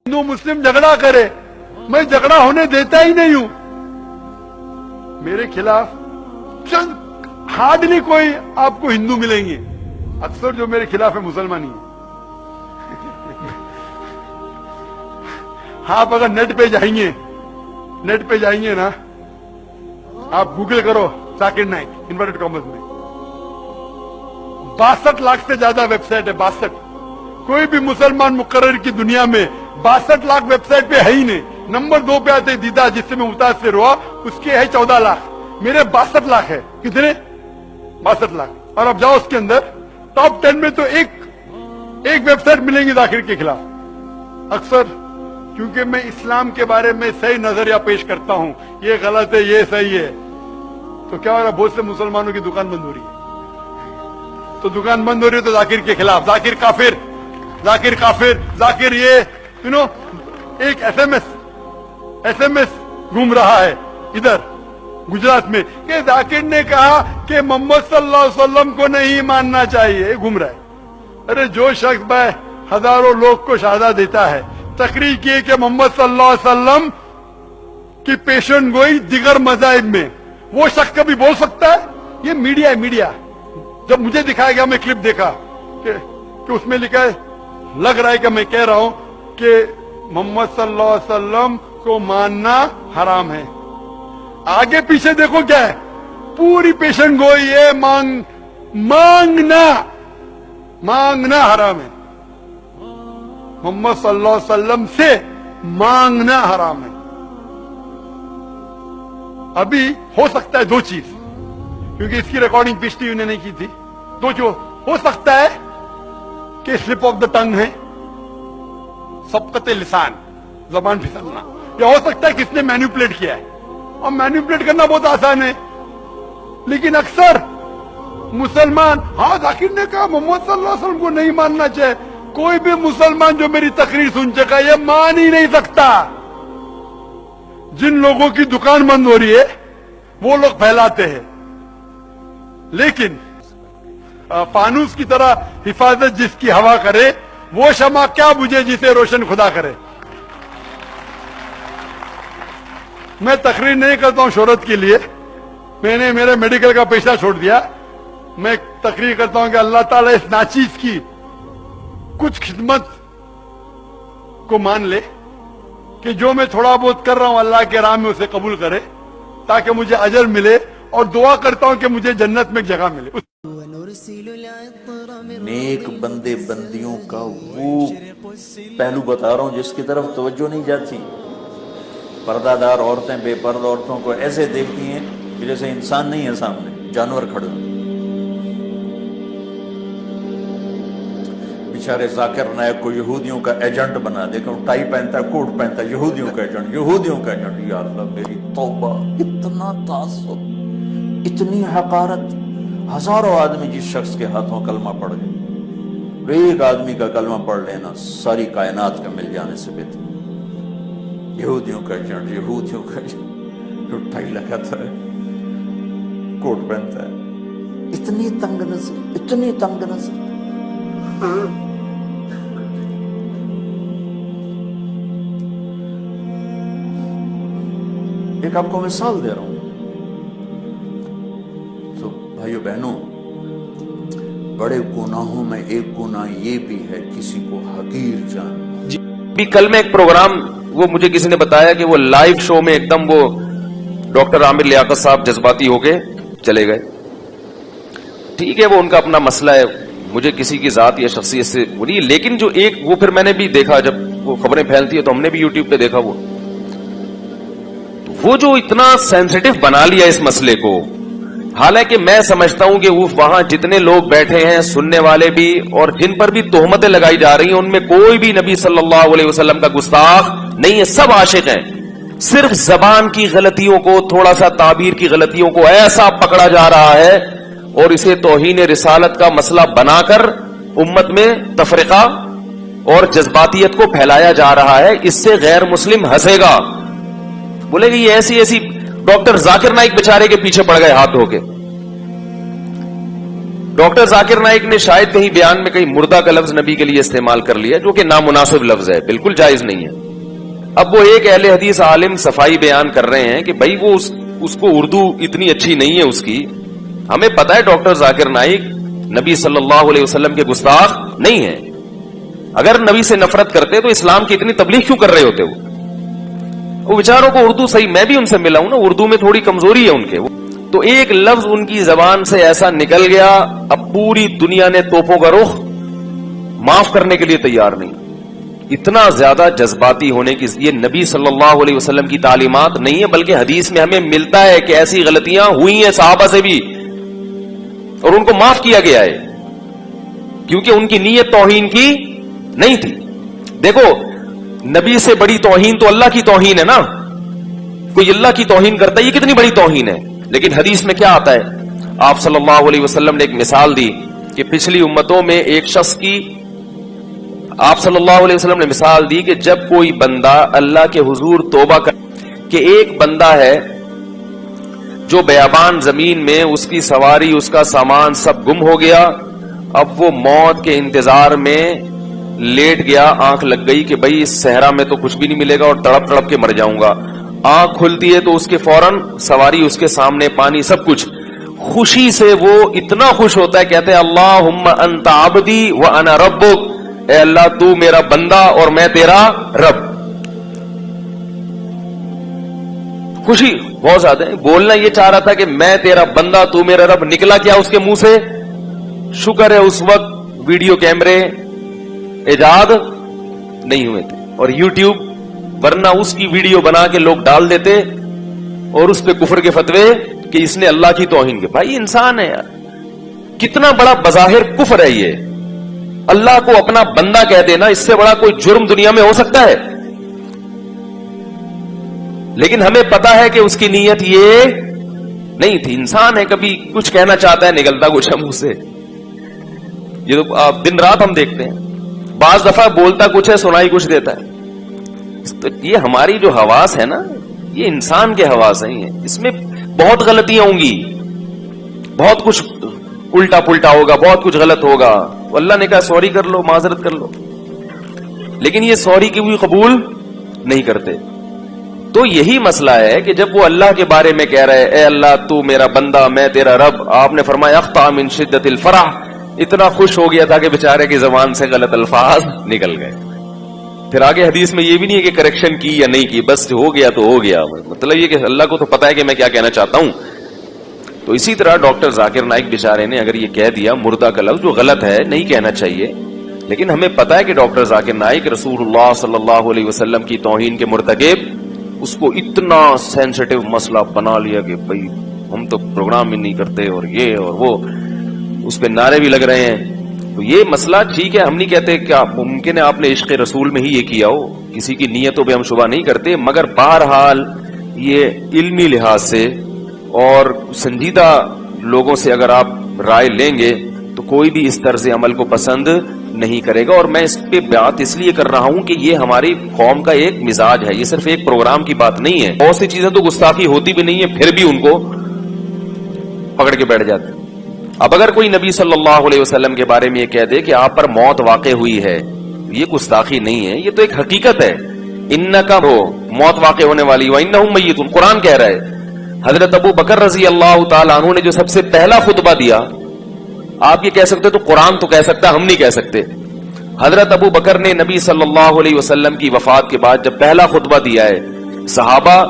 हिंदू मुस्लिम झगड़ा करे, मैं झगड़ा होने देता ही नहीं हूं। मेरे खिलाफ हार्डली कोई आपको हिंदू मिलेंगे, अक्सर जो मेरे खिलाफ है मुसलमान ही है। आप अगर नेट पे जाएंगे ना, आप गूगल करो जाकिर नाइक इन्वर्टेड कॉमर्स में, 62 लाख से ज्यादा वेबसाइट है। 62, कोई भी मुसलमान मुकर्रर की दुनिया में 62 लाख वेबसाइट पे है ही नहीं। नंबर 2 पे आते दीदा, जिससे मैं मुतासिर हुआ, उसके है 14 लाख, मेरे 62 लाख है। कितने? 62 लाख। और अब जाओ उसके अंदर टॉप 10 में तो एक वेबसाइट मिलेंगी जाकिर के खिलाफ। अक्सर क्योंकि मैं इस्लाम के बारे में सही नजरिया पेश करता हूं, ये गलत है, ये सही है, तो क्या हो रहा है, बहुत से मुसलमानों की दुकान बंद हो रही है। तो दुकान बंद हो रही है तो जाकिर के खिलाफ, जाकिर काफिर, जाकिर काफिर, जाकिर ये एक एसएमएस घूम रहा है इधर गुजरात में कि जाकिर ने कहा कि मोहम्मद सल्लल्लाहु अलैहि वसल्लम को नहीं मानना चाहिए, घूम रहा है। अरे जो शख्स भाई हजारों लोग को शहादत देता है, तकरीर किए कि मोहम्मद सल्लल्लाहु अलैहि वसल्लम की पेशन गोई दिगर मज़ाहिब में, वो शख्स कभी बोल सकता है? ये मीडिया है, मीडिया। जब मुझे दिखाया गया, मैं क्लिप देखा कि उसमें लिखा है, लग रहा है कि मैं कह रहा हूं कि मोहम्मद सल्लल्लाहु अलैहि वसल्लम को मानना हराम है। आगे पीछे देखो क्या है, पूरी पेशन गोई है, मांगना हराम है। मोहम्मद सल्लल्लाहु अलैहि वसल्लम से मांगना हराम है। अभी हो सकता है 2 चीज, क्योंकि इसकी रिकॉर्डिंग पिछली ने नहीं की थी। 2 जो हो सकता है कि स्लिप ऑफ द टंग है, सबकते लिसान, जबान फिसलना, या हो सकता है किसने मैनिपुलेट किया है। और मैनिपुलेट करना बहुत आसान है, लेकिन अक्सर मुसलमान, हाँ जाकिर ने कहा मोहम्मद सल्लल्लाहु अलैहि वसल्लम को नहीं मानना चाहिए। कोई भी मुसलमान जो मेरी तकरीर सुन चुका है, मान ही नहीं सकता। जिन लोगों की दुकान बंद हो रही है वो लोग फैलाते हैं, लेकिन फानूस की तरह हिफाजत जिसकी हवा करे, वो शमा क्या बुझे जिसे रोशन खुदा करे। मैं तकरीर नहीं करता हूं शोहरत के लिए, मैंने मेरे मेडिकल का पेशा छोड़ दिया। मैं तकरीर करता हूं कि अल्लाह ताला इस नाचीज की कुछ खिदमत को मान ले कि जो मैं थोड़ा बहुत कर रहा हूं अल्लाह के राह में उसे कबूल करे, ताकि मुझे अजर मिले, और दुआ करता हूं कि मुझे जन्नत में एक जगह मिले। नेक बंदे बंदियों का वो पहलू बता रहा हूं जिसकी तरफ तवज्जो नहीं जाती। पर्दादार औरतें बेपर्दा औरतों को ऐसे देखती हैं कि जैसे इंसान नहीं है सामने, जानवर खड़े। बेचारे जाकिर नायक को यहूदियों का एजेंट बना दे, टाई पहनता है, कोट पहनता है, यहूदियों का एजेंट, यहूदियों का एजेंट। या अल्लाह मेरी तौबा, इतना तासुब, इतनी हकारत। हजारों आदमी जिस शख्स के हाथों कलमा पढ़ गए, एक आदमी का कलमा पढ़ लेना सारी कायनात का मिल जाने से बेहतर। यहूदियों का एजेंट, यहूदियों का जो टाई लगाता है, कोट पहनता है, इतनी तंग नजर, इतनी तंग नजर। एक आपको मिसाल दे रहा हूं। तो भाइयों बहनों, बड़े गुनाहों में एक गुनाह ये भी है किसी को हकीर जान। भी कल में एक प्रोग्राम, वो मुझे किसी ने बताया कि वो लाइव शो में एकदम वो डॉक्टर आमिर लियाकत साहब जज्बाती होके चले गए। ठीक है, वो उनका अपना मसला है, मुझे किसी की जात या शख्सियत से बुरी। लेकिन जो एक वो फिर मैंने भी देखा, जब वो खबरें फैलती है तो हमने भी यूट्यूब पे देखा, वो जो इतना सेंसिटिव बना लिया इस मसले को। हालांकि मैं समझता हूं कि वो वहां जितने लोग बैठे हैं, सुनने वाले भी, और जिन पर भी तोहमतें लगाई जा रही हैं, उनमें कोई भी नबी सल्लल्लाहु अलैहि वसल्लम का गुस्ताख नहीं है, सब आशिक हैं। सिर्फ जबान की गलतियों को, थोड़ा सा ताबीर की गलतियों को ऐसा पकड़ा जा रहा है और इसे तौहीन रिसालत का मसला बनाकर उम्मत में तफरीका और जज्बातियत को फैलाया जा रहा है। इससे गैर मुस्लिम हंसेगा, बोलेगा ये ऐसी डॉक्टर जाकिर नाइक बेचारे के पीछे पड़ गए हाथ धो के। डॉक्टर जाकिर नाइक ने शायद कहीं बयान में कहीं मुर्दा का लफ्ज नबी के लिए इस्तेमाल कर लिया, जो कि नामुनासिब लफ्ज है, बिल्कुल जायज नहीं है। अब वो एक अहले हदीस आलिम सफाई बयान कर रहे हैं कि भाई वो उसको उर्दू इतनी अच्छी नहीं है उसकी। हमें पता है डॉक्टर जाकिर नाइक नबी सल्लल्लाहु अलैहि वसल्लम के गुस्ताख नहीं है। अगर नबी से नफरत करते तो इस्लाम की इतनी तबलीग क्यों कर रहे होते? वो बेचारों को उर्दू सही, मैं भी उनसे मिला हूं ना, उर्दू में थोड़ी कमजोरी है उनके। तो एक लफ्ज उनकी जबान से ऐसा निकल गया, अब पूरी दुनिया ने तोपों का रुख माफ करने के लिए तैयार नहीं। इतना ज्यादा जज्बाती होने की ये नबी सल्लल्लाहु अलैहि वसल्लम की तालीमात नहीं है, बल्कि हदीस में हमें मिलता है कि ऐसी गलतियां हुई हैं सहाबा से भी और उनको माफ किया गया है, क्योंकि उनकी नीयत तौहीन की नहीं थी। देखो, नबी से बड़ी तौहीन तो अल्लाह की तौहीन है ना। कोई अल्लाह की तौहीन करता है, ये कितनी बड़ी तौहीन है। लेकिन हदीस में क्या आता है, आप सल्लल्लाहु अलैहि वसल्लम ने एक मिसाल दी कि पिछली उम्मतों में एक शख्स की, आप सल्लल्लाहु अलैहि वसल्लम ने मिसाल दी कि जब कोई बंदा अल्लाह के हुजूर तौबा कर, कि एक बंदा है जो बयाबान जमीन में उसकी सवारी उसका सामान सब गुम हो गया, अब वो मौत के इंतजार में लेट गया, आंख लग गई कि भाई इस सहरा में तो कुछ भी नहीं मिलेगा और तड़प तड़प के मर जाऊंगा। आंख खुलती है तो उसके फौरन सवारी उसके सामने, पानी, सब कुछ। खुशी से वो इतना खुश होता है, कहते हैं अल्लाहुम्मा अंता अब्दी व अना रब्बुक, ए अल्लाह तू मेरा बंदा और मैं तेरा रब। खुशी बहुत ज्यादा है। बोलना ये चाह रहा था कि मैं तेरा बंदा तू मेरा रब, निकला क्या उसके मुंह से? शुक्र है उस वक्त वीडियो कैमरे इजाद नहीं हुए थे और यूट्यूब, वरना उसकी वीडियो बना के लोग डाल देते और उस पे कुफर के फतवे कि इसने अल्लाह की तौहीन की। भाई इंसान है यार, कितना बड़ा बज़ाहिर कुफर है ये। अल्लाह को अपना बंदा कह देना, इससे बड़ा कोई जुर्म दुनिया में हो सकता है? लेकिन हमें पता है कि उसकी नीयत ये नहीं थी। इंसान है, कभी कुछ कहना चाहता है, निकलता कुछ है मुंह से। ये तो दिन रात हम देखते हैं। बाज दफा बोलता कुछ है, सुनाई कुछ देता है। तो ये हमारी जो हवास है ना, ये इंसान के हवास नहीं है। इसमें बहुत गलतियां होंगी, बहुत कुछ उल्टा पुल्टा होगा, बहुत कुछ गलत होगा। अल्लाह ने कहा सॉरी कर लो, माजरत कर लो, लेकिन ये सॉरी की भी कबूल नहीं करते। तो यही मसला है कि जब वो अल्लाह के बारे में कह रहे, ए अल्लाह तू मेरा बंदा मैं तेरा रब, आपने फरमाया अख्ता मिन शिद्दतिल फरह, इतना खुश हो गया था कि बेचारे की जबान से गलत अल्फाज निकल गए। फिर आगे हदीस में ये भी नहीं है कि करेक्शन की या नहीं की, बस हो गया तो हो गया। मतलब ये कि अल्लाह को तो पता है कि मैं क्या कहना चाहता हूं। तो इसी तरह डॉक्टर जाकिर नाइक बेचारे ने अगर ये कह दिया मुर्दा का लफ्ज, जो गलत है, नहीं कहना चाहिए, लेकिन हमें पता है कि डॉक्टर जाकिर नाइक रसूलुल्लाह सल्लल्लाहु अलैहि वसल्लम की तौहीन के मुर्तकिब, उसको इतना सेंसिटिव मसला बना लिया कि भाई हम तो प्रोग्राम ही नहीं करते और ये और वो, उस पर नारे भी लग रहे हैं। तो ये मसला ठीक है, हम नहीं कहते क्या मुमकिन है आपने इश्क रसूल में ही ये किया हो, किसी की नीयतों पे हम शुबा नहीं करते, मगर बहरहाल ये इल्मी लिहाज से और संजीदा लोगों से अगर आप राय लेंगे तो कोई भी इस तर्ज अमल को पसंद नहीं करेगा। और मैं इस पे बात इसलिए कर रहा हूं कि ये हमारी कौम का एक मिजाज है, ये सिर्फ एक प्रोग्राम की बात नहीं है। बहुत सी चीजें तो गुस्ताखी होती भी नहीं है, फिर भी उनको पकड़ के बैठ जाते हैं। अब अगर कोई नबी सल्लल्लाहु अलैहि वसल्लम के बारे में ये कह दे कि आप पर मौत वाक़े हुई है, ये गुस्ताखी नहीं है, ये तो एक हकीकत है। इन्नका हो, मौत वाक़े होने वाली, व इन्नहुम मय्यितून, कुरान कह रहा है। हजरत अबू बकर रजी अल्लाह तआला अन्हु ने जो सबसे पहला खुतबा दिया, आप ये कह सकते तो कुरान तो कह सकता, हम नहीं कह सकते। हजरत अबू बकर ने नबी सल्लल्लाहु अलैहि वसल्लम की वफात के बाद जब पहला खुतबा दिया है, सहाबा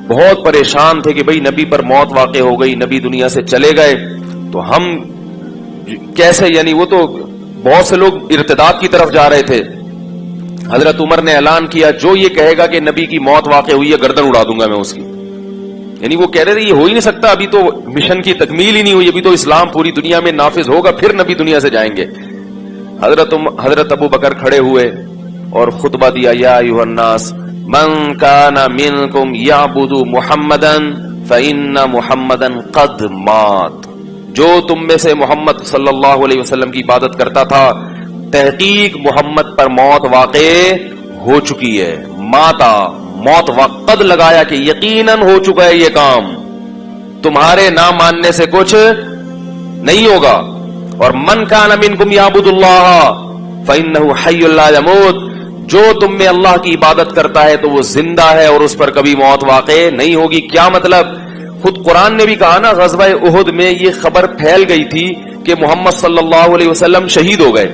बहुत परेशान थे कि भाई नबी पर मौत वाक़े हो गई, नबी दुनिया से चले गए, तो हम कैसे, यानी वो तो बहुत से लोग इर्तिदाद की तरफ जा रहे थे। हजरत उमर ने ऐलान किया, जो ये कहेगा कि नबी की मौत वाक़े हुई है, गर्दन उड़ा दूंगा मैं उसकी। यानी वो कह रहे थे ये हो ही नहीं सकता, अभी तो मिशन की तकमील ही नहीं हुई, अभी तो इस्लाम पूरी दुनिया में नाफिज होगा, फिर नबी दुनिया से जाएंगे। हजरत अबू बकर खड़े हुए और खुतबा दिया, या अय्युहन्नास मन काना मिनकुम याबुदु मुहम्मदन फइन्ना मुहम्मदन कद मात, जो तुम में से मोहम्मद सल्लल्लाहु अलैहि वसल्लम की इबादत करता था, तहकीक मोहम्मद पर मौत वाक़े हो चुकी है। माता, मौत वक़्त लगाया कि यकीनन हो चुका है ये काम, तुम्हारे ना मानने से कुछ नहीं होगा। और मन कान मिनकुम याबुदुल्लाह फइन्नहु हय्युल ला यमूत, जो तुम में अल्लाह की इबादत करता है तो वो जिंदा है और उस पर कभी मौत वाक़े नहीं होगी। क्या मतलब? खुद कुरान ने भी कहा ना, ग़ज़वा उहुद में ये खबर फैल गई थी कि मोहम्मद सल्लल्लाहु अलैहि वसल्लम शहीद हो गए,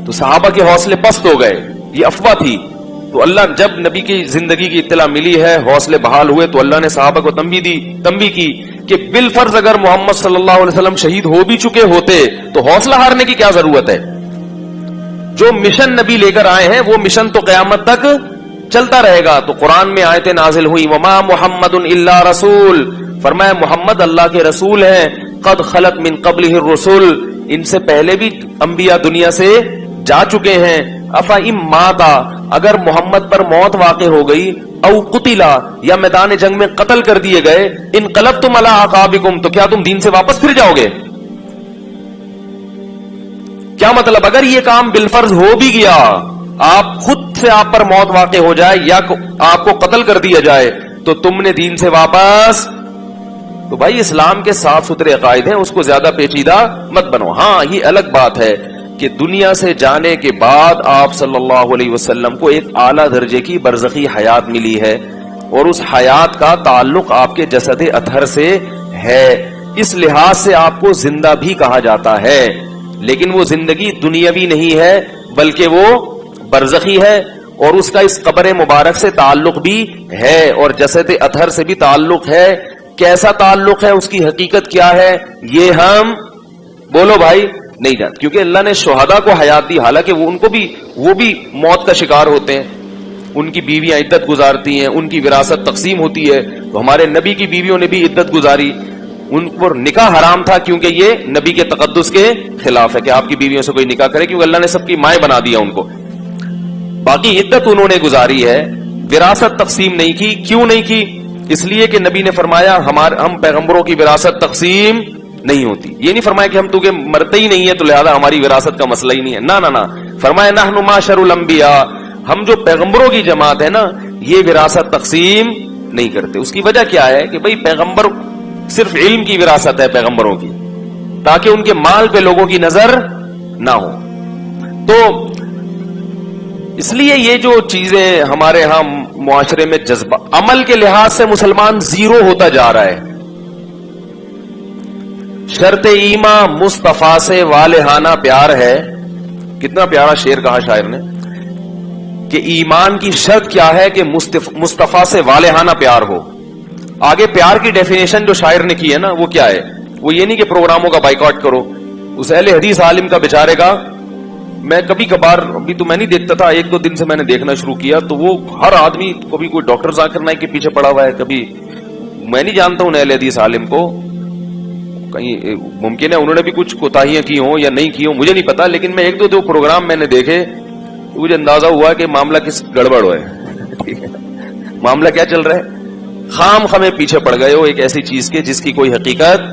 तो सहाबा के हौसले पस्त हो गए, ये अफवाह थी। तो अल्लाह जब नबी की जिंदगी की इत्तला मिली है, हौसले बहाल हुए, तो अल्लाह ने सहाबा को तंबीह की कि बिलफर्ज अगर मोहम्मद सल्लल्लाहु अलैहि वसल्लम शहीद हो भी चुके होते तो हौसला हारने की क्या जरूरत है। जो मिशन नबी लेकर आए हैं वो मिशन तो क़यामत तक चलता रहेगा। तो कुरान में आयतें नाजिल हुई, वमा मुहम्मदुन इल्ला रसूल, फरमाया मोहम्मद अल्लाह के रसूल हैं, कद खलत मिन क़ब्लिहि रुसुल, इनसे पहले भी अंबिया दुनिया से जा चुके हैं। अफा इम माता, अगर मोहम्मद पर मौत वाक़े हो गई, औ कुतिला, या मैदान जंग में कत्ल कर दिए गए, इनक़लबतुम अला अक़ाबिकुम, तो क्या तुम दीन से वापस फिर जाओगे? क्या मतलब? अगर ये काम बिलफर्ज हो भी गया, आप खुद से आप पर मौत वाक़े हो जाए या आपको कत्ल कर दिया जाए, तो तुमने दीन से वापस, तो भाई इस्लाम के साफ सुथरे अकायद हैं, उसको ज्यादा पेचीदा मत बनो। हाँ, ये अलग बात है कि दुनिया से जाने के बाद आप सल्लल्लाहु अलैहि वसल्लम को एक आला दर्जे की बरज़खी हयात मिली है और उस हयात का ताल्लुक आपके जसद अतहर से है, इस लिहाज से आपको जिंदा भी कहा जाता है। लेकिन वो जिंदगी दुनियावी नहीं है बल्कि वो बरज़खी है और उसका इस कब्र मुबारक से ताल्लुक भी है और जसद अतहर से भी ताल्लुक है। कैसा ताल्लुक है, उसकी हकीकत क्या है, ये हम बोलो भाई नहीं जानते, क्योंकि अल्लाह ने शुहदा को हयात दी, हालांकि वो भी मौत का शिकार होते हैं, उनकी बीवियां इद्दत गुजारती हैं, उनकी विरासत तकसीम होती है। तो हमारे नबी की बीवियों ने भी इद्दत गुजारी, उन पर निकाह हराम था क्योंकि ये नबी के तकद्दुस के खिलाफ है कि आपकी बीवियों से कोई निकाह करे, क्योंकि अल्लाह ने सबकी माएं बना दिया उनको। बाकी इद्दत उन्होंने गुजारी है, विरासत तकसीम नहीं की। क्यों नहीं की? इसलिए कि नबी ने फरमाया हम पैगंबरों की विरासत तकसीम नहीं होती। ये नहीं फरमाया कि हम तुझे मरते ही नहीं है तो लिहाजा हमारी विरासत का मसला ही नहीं है, ना ना ना। फरमाया नहनु माशरुल अंबिया, हम जो पैगंबरों की जमात है ना, ये विरासत तकसीम नहीं करते। उसकी वजह क्या है कि भाई पैगंबर सिर्फ इल्म की विरासत है पैगंबरों की, ताकि उनके माल पे लोगों की नजर ना हो। तो इसलिए ये जो चीजें हमारे यहां मुआशरे में जज्बा, अमल के लिहाज से मुसलमान जीरो होता जा रहा है। शर्ते ईमा मुस्तफा से वालेहाना प्यार है। कितना प्यारा शेर कहा शायर ने कि ईमान की शर्त क्या है कि मुस्तफा से वालेहाना प्यार हो। आगे प्यार की डेफिनेशन जो शायर ने की है ना, वो क्या है? वो ये नहीं कि प्रोग्रामों का बाइकआउट करो। उस अहले हदीस आलिम का बेचारे का, मैं कभी कभार, अभी तो मैं नहीं देखता था, एक दो दिन से मैंने देखना शुरू किया, तो वो हर आदमी, कभी कोई डॉक्टर जाकिर नाइक के पीछे पड़ा हुआ है, कभी मैं नहीं जानता हूं अहले हदीस आलिम को, कहीं मुमकिन है उन्होंने भी कुछ कोताहियां की हो या नहीं की हो, मुझे नहीं पता। लेकिन मैं एक दो प्रोग्राम मैंने देखे तो मुझे अंदाजा हुआ कि मामला किस गड़बड़ है। ठीक है, मामला क्या चल रहा है? खाम खमे पीछे पड़ गए हो एक ऐसी चीज के जिसकी कोई हकीकत